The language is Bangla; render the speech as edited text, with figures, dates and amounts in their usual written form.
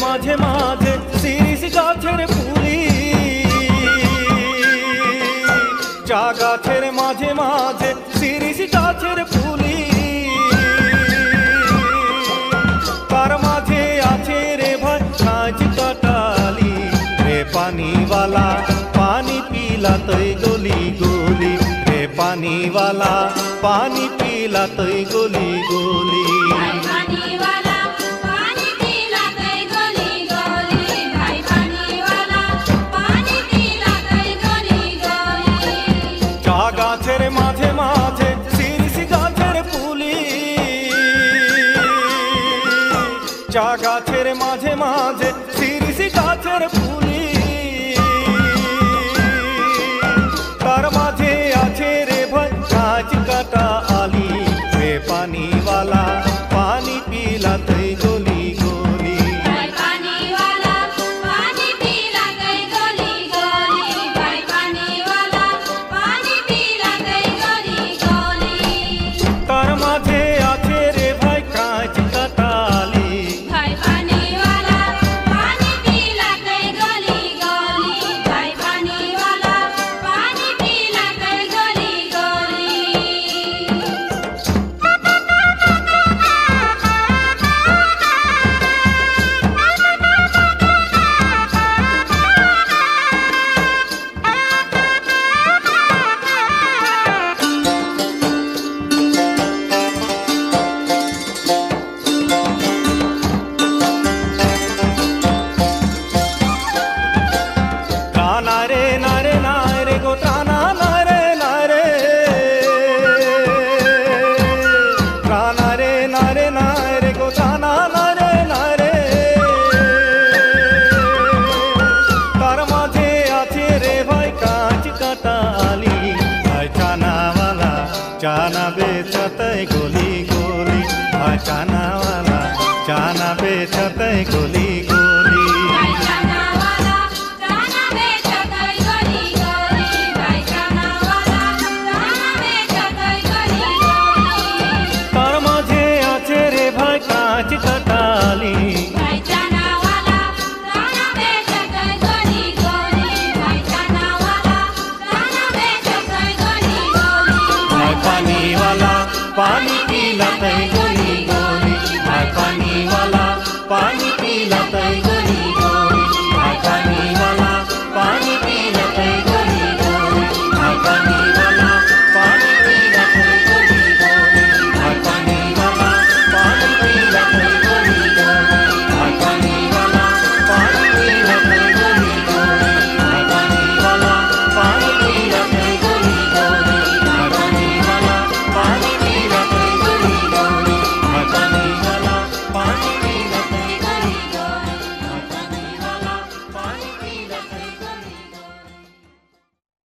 মাঝে মাঝে শিরিষ গাছের ফুলি, চা গাছের মাঝে মাঝে শিরিষ গাছের ফুলি, তার মাঝে আছে রে ভাই কাঁচ কাটালি রে পানিওয়ালা পানি পিলা তৈ গলি গলি রে পানিওয়ালা পানি পিলা তৈ গলি গলি। চা গাছের মাঝে মাঝে শিরিষ গাছের ফুলি, চা গাছের মাঝে মাঝে শিরিষ গাছের ফুলি, তার মাঝে আছে রে ভাই কাঁচ কাটা আলি রে পানিওয়ালা পানি পিলা তৈ গলি গলি। তার মাঝে আছে রে ভাই কাঁচ কাটা আলি, चाना बेचते गोली गोली, चाना वाला चाना बेचते गोली गोली। तार माझे आछे रे भाई कांच कटाली, पानी पिला तै